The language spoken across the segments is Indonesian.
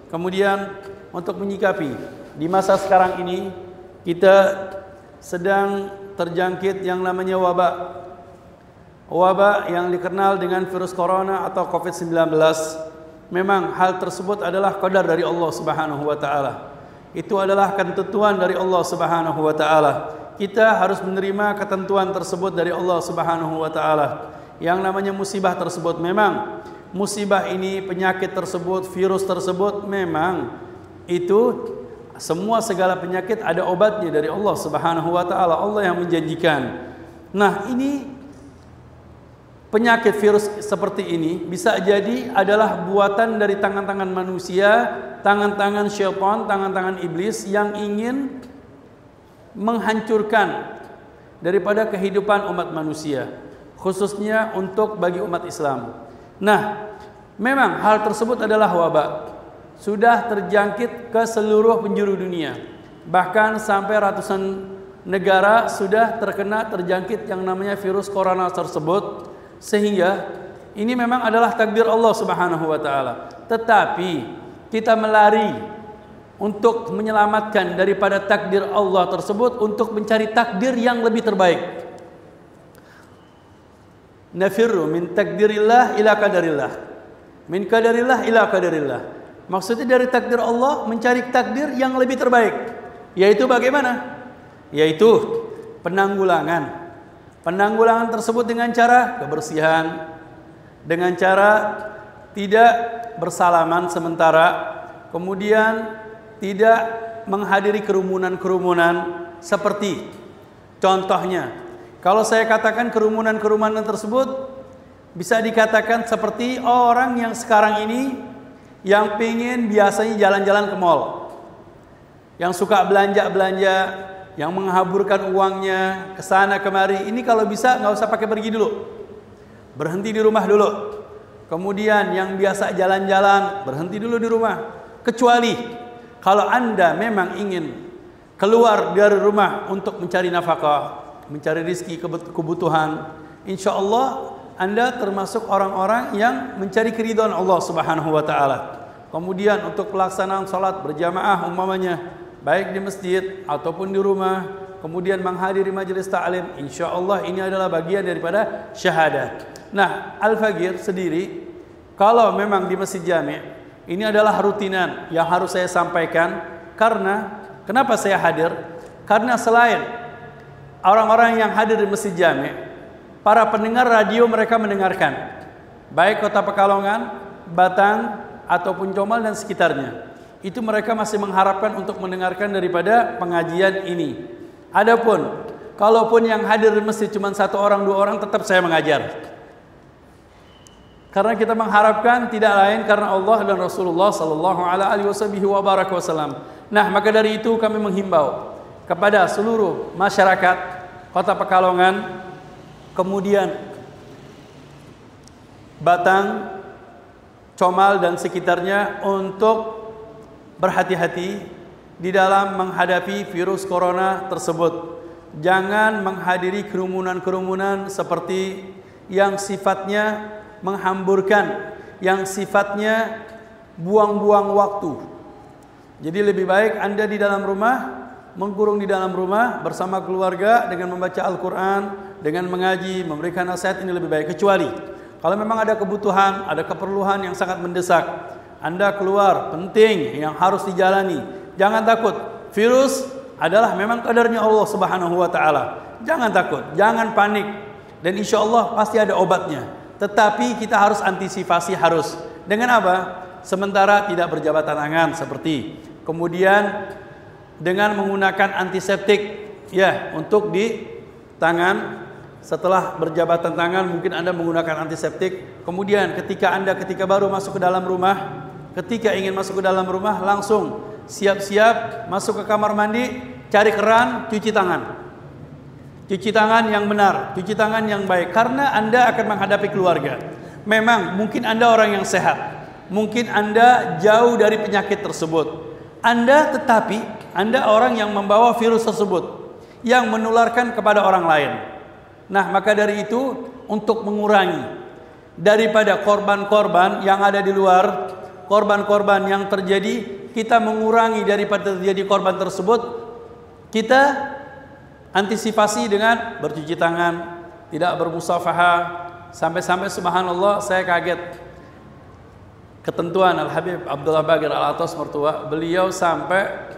Kemudian untuk menyikapi di masa sekarang ini kita sedang terjangkit yang namanya wabak. Wabak yang dikenal dengan virus corona atau COVID-19. Memang hal tersebut adalah qadar dari Allah Subhanahu wa taala. Itu adalah ketentuan dari Allah Subhanahu wa taala. Kita harus menerima ketentuan tersebut dari Allah Subhanahu wa taala. Yang namanya musibah tersebut, memang musibah ini, penyakit tersebut, virus tersebut, memang itu semua segala penyakit ada obatnya dari Allah Subhanahu wa taala. Allah yang menjanjikan. Nah, ini penyakit virus seperti ini bisa jadi adalah buatan dari tangan-tangan manusia, tangan-tangan syaitan, tangan-tangan iblis yang ingin menghancurkan daripada kehidupan umat manusia, khususnya untuk bagi umat Islam. Nah, memang hal tersebut adalah wabak. Sudah terjangkit ke seluruh penjuru dunia. Bahkan sampai ratusan negara sudah terjangkit yang namanya virus corona tersebut. Sehingga ini memang adalah takdir Allah Subhanahu wa taala. Tetapi kita melari untuk menyelamatkan daripada takdir Allah tersebut untuk mencari takdir yang lebih terbaik. Nafirru min takdirillah ila qadarillah. Min qadarillah ila qadarillah. Maksudnya dari takdir Allah mencari takdir yang lebih terbaik. Yaitu bagaimana? Yaitu penanggulangan. Penanggulangan tersebut dengan cara kebersihan, dengan cara tidak bersalaman sementara, kemudian tidak menghadiri kerumunan-kerumunan seperti contohnya. Kalau saya katakan kerumunan-kerumunan tersebut bisa dikatakan seperti orang yang sekarang ini yang pengen biasanya jalan-jalan ke mall, yang suka belanja-belanja, yang menghaburkan uangnya ke sana kemari. Ini kalau bisa nggak usah pakai pergi dulu, berhenti di rumah dulu. Kemudian yang biasa jalan-jalan berhenti dulu di rumah. Kecuali kalau Anda memang ingin keluar dari rumah untuk mencari nafkah, mencari rezeki, kebutuhan, insya Allah Anda termasuk orang-orang yang mencari keridhaan Allah Subhanahu wa taala. Kemudian untuk pelaksanaan salat berjamaah umpamanya, baik di masjid ataupun di rumah, kemudian menghadiri majelis ta'lim, insya Allah ini adalah bagian daripada syahadat. Nah, Al-Fagir sendiri, kalau memang di Masjid Jami', ini adalah rutinan yang harus saya sampaikan. Karena, kenapa saya hadir? Karena selain orang-orang yang hadir di Masjid Jami', para pendengar radio mereka mendengarkan, baik Kota Pekalongan, Batang, ataupun Comal dan sekitarnya. Itu mereka masih mengharapkan untuk mendengarkan daripada pengajian ini. Adapun kalaupun yang hadir di masjid cuma 1 orang 2 orang, tetap saya mengajar. Karena kita mengharapkan tidak lain karena Allah dan Rasulullah sallallahu alaihi wasallam. Nah, maka dari itu kami menghimbau kepada seluruh masyarakat Kota Pekalongan, kemudian Batang, Comal dan sekitarnya untuk berhati-hati di dalam menghadapi virus corona tersebut. Jangan menghadiri kerumunan-kerumunan seperti yang sifatnya menghamburkan, yang sifatnya buang-buang waktu. Jadi lebih baik Anda di dalam rumah, mengkurung di dalam rumah bersama keluarga dengan membaca Al-Quran, dengan mengaji, memberikan nasihat, ini lebih baik. Kecuali kalau memang ada kebutuhan, ada keperluan yang sangat mendesak, Anda keluar, penting yang harus dijalani. Jangan takut. Virus adalah memang kadarnya Allah Subhanahu wa taala. Jangan takut, jangan panik. Dan insya Allah pasti ada obatnya. Tetapi kita harus antisipasi, harus. Dengan apa? Sementara tidak berjabat tangan seperti. Kemudian dengan menggunakan antiseptik ya untuk di tangan. Setelah berjabatan tangan mungkin Anda menggunakan antiseptik. Kemudian ketika baru masuk ke dalam rumah, ketika ingin masuk ke dalam rumah, langsung siap-siap masuk ke kamar mandi, cari keran, cuci tangan. Cuci tangan yang benar, cuci tangan yang baik, karena Anda akan menghadapi keluarga. Memang mungkin Anda orang yang sehat, mungkin Anda jauh dari penyakit tersebut. Tetapi Anda orang yang membawa virus tersebut, yang menularkan kepada orang lain. Nah, maka dari itu untuk mengurangi daripada korban-korban yang ada di luar, korban-korban yang terjadi, kita mengurangi daripada terjadi korban tersebut, kita antisipasi dengan bercuci tangan, tidak bermusafahah. Sampai-sampai subhanallah saya kaget ketentuan Al-Habib Abdullah Baqir Al-Atas mertua, beliau sampai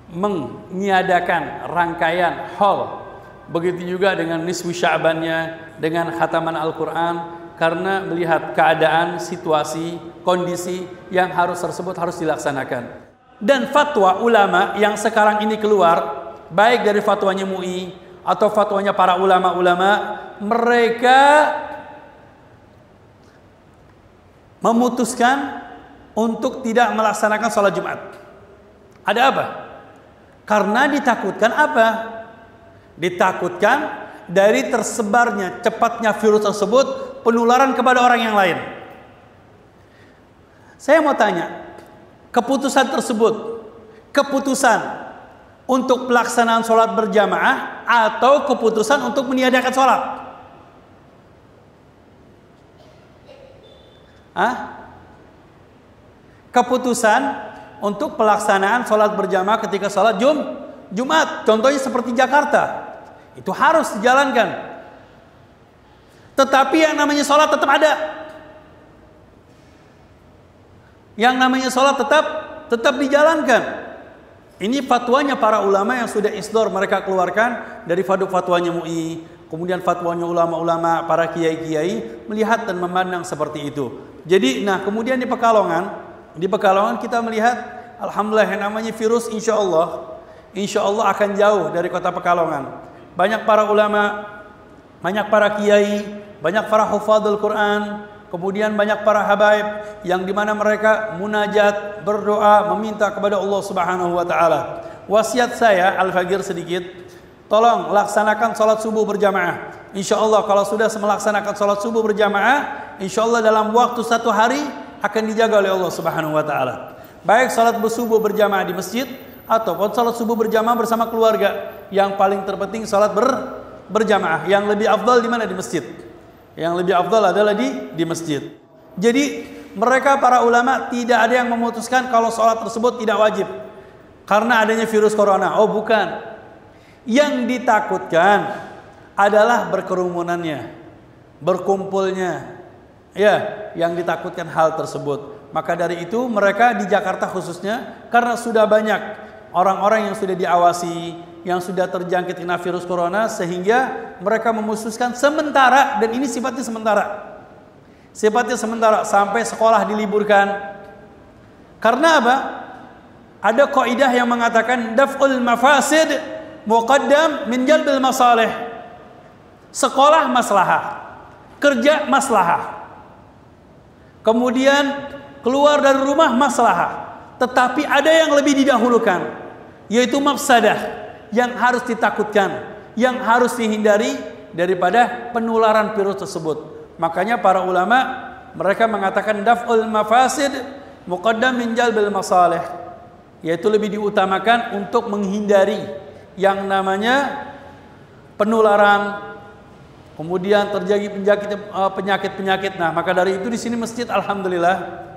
meniadakan rangkaian haul, begitu juga dengan nisfu Sya'bannya, dengan khataman Al-Quran, karena melihat keadaan, situasi, kondisi yang harus tersebut harus dilaksanakan. Dan fatwa ulama yang sekarang ini keluar, baik dari fatwanya MUI atau fatwanya para ulama-ulama, mereka memutuskan untuk tidak melaksanakan sholat Jumat. Ada apa? Karena ditakutkan apa? Ditakutkan dari tersebarnya cepatnya virus tersebut, penularan kepada orang yang lain. Saya mau tanya, keputusan tersebut, keputusan untuk pelaksanaan sholat berjamaah atau keputusan untuk meniadakan sholat? Keputusan untuk pelaksanaan sholat berjamaah ketika sholat Jumat, contohnya seperti Jakarta, itu harus dijalankan. Tetapi yang namanya sholat tetap ada. Yang namanya sholat tetap dijalankan. Ini fatwanya para ulama yang sudah isdor mereka keluarkan dari fatwanya MUI, kemudian fatwanya ulama-ulama, para kiai-kiai melihat dan memandang seperti itu. Jadi, nah kemudian di Pekalongan kita melihat, alhamdulillah yang namanya virus insya Allah akan jauh dari kota Pekalongan. Banyak para ulama, banyak para kiai, banyak para hufadzul Quran, kemudian banyak para habaib yang dimana mereka munajat, berdoa, meminta kepada Allah Subhanahu wa Ta'ala. Wasiat saya Al-Fagir sedikit, tolong laksanakan sholat subuh berjamaah. Insya Allah kalau sudah melaksanakan sholat subuh berjamaah, insya Allah dalam waktu 1 hari akan dijaga oleh Allah Subhanahu wa Ta'ala. Baik sholat subuh berjamaah di masjid ataupun sholat subuh berjamaah bersama keluarga. Yang paling terpenting sholat berjamaah. Yang lebih afdal di mana? Di masjid. Yang lebih afdal adalah di masjid. Jadi mereka para ulama tidak ada yang memutuskan kalau sholat tersebut tidak wajib karena adanya virus corona. Oh bukan. Yang ditakutkan adalah berkerumunannya, berkumpulnya. Ya, yang ditakutkan hal tersebut. Maka dari itu mereka di Jakarta khususnya, karena sudah banyak orang-orang yang sudah diawasi, yang sudah terjangkit kena virus corona, sehingga mereka memutuskan sementara, dan ini sifatnya sementara sampai sekolah diliburkan. Karena apa? Ada kaidah yang mengatakan daf'ul mafasid muqaddam min jalbil masalih. Sekolah maslahah, kerja maslahah, kemudian keluar dari rumah maslahah. Tetapi ada yang lebih didahulukan, yaitu mafsadah, yang harus ditakutkan, yang harus dihindari daripada penularan virus tersebut. Makanya para ulama mereka mengatakan daf'ul mafasid muqaddam min jalbil masalih, yaitu lebih diutamakan untuk menghindari yang namanya penularan, kemudian terjadi penyakit-penyakit. Nah, maka dari itu di sini masjid alhamdulillah,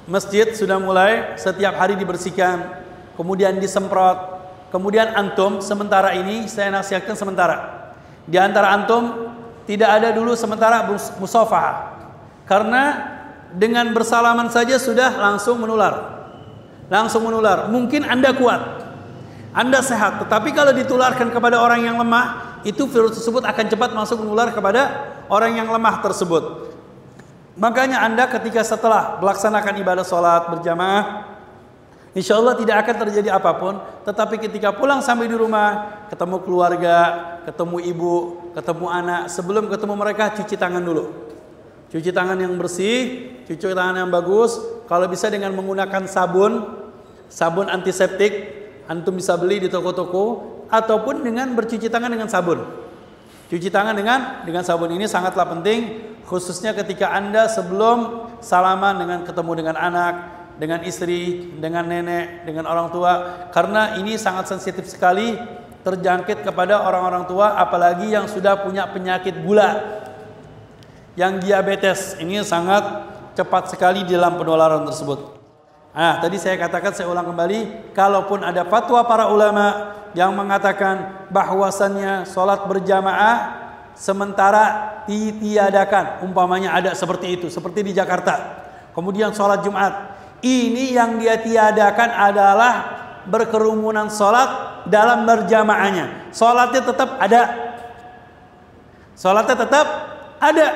masjid sudah mulai setiap hari dibersihkan, kemudian disemprot. Kemudian antum sementara ini saya nasihatkan sementara. Di antara antum tidak ada dulu sementara musafahah. Karena dengan bersalaman saja sudah langsung menular. Mungkin Anda kuat, Anda sehat, tetapi kalau ditularkan kepada orang yang lemah, itu virus tersebut akan cepat masuk menular kepada orang yang lemah tersebut. Makanya Anda ketika setelah melaksanakan ibadah sholat berjamaah, insya Allah tidak akan terjadi apapun. Tetapi ketika pulang sampai di rumah, ketemu keluarga, ketemu ibu, ketemu anak, sebelum ketemu mereka cuci tangan dulu. Cuci tangan yang bersih, cuci tangan yang bagus. Kalau bisa dengan menggunakan sabun antiseptik, antum bisa beli di toko-toko, ataupun dengan bercuci tangan dengan sabun. Cuci tangan dengan sabun ini sangatlah penting, khususnya ketika Anda sebelum salaman dengan ketemu dengan anak, dengan istri, dengan nenek, dengan orang tua, karena ini sangat sensitif sekali terjangkit kepada orang-orang tua, apalagi yang sudah punya penyakit gula, yang diabetes. Ini sangat cepat sekali dalam penularan tersebut. Nah, tadi saya katakan, saya ulang kembali, kalaupun ada fatwa para ulama yang mengatakan bahwasannya sholat berjamaah sementara ditiadakan, umpamanya ada seperti itu, seperti di Jakarta. Kemudian sholat Jumat, ini yang dia tiadakan adalah berkerumunan sholat dalam berjamaahnya. Sholatnya tetap ada. Sholatnya tetap ada.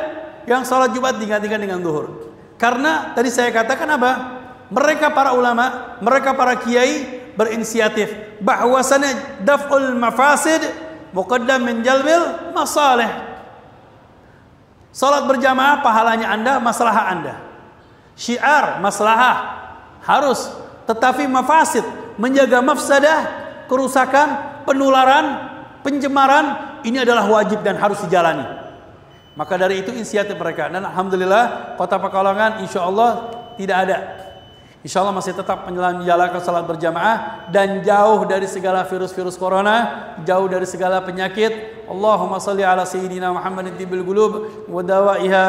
Yang sholat Jumat digantikan dengan zuhur. Karena tadi saya katakan apa? Mereka para ulama, mereka para kiai berinisiatif bahwasannya daf'ul mafasid muqaddam min jalbil masalih. Salat berjamaah pahalanya Anda, maslahah Anda. Syiar maslahah harus, tetapi mafasid, menjaga mafsadah, kerusakan, penularan, pencemaran, ini adalah wajib dan harus dijalani. Maka dari itu inisiatif mereka, dan alhamdulillah Kota Pekalongan insyaallah tidak ada. Insyaallah masih tetap menjalankan salat berjamaah dan jauh dari segala virus-virus corona, jauh dari segala penyakit. Allahumma salli ala sayyidina Muhammadin tibbil qulub wa dawaiha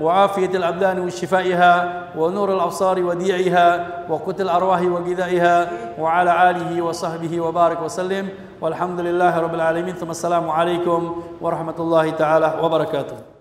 wa afiyatil abdan wa shifaiha wa nurul absari wa di'iha wa qutil arwahi wa ghidaiha wa ala alihi wa sahbihi wa barik wa sallim walhamdulillahi rabbil alamin. Assalamu alaikum warahmatullahi taala wabarakatuh.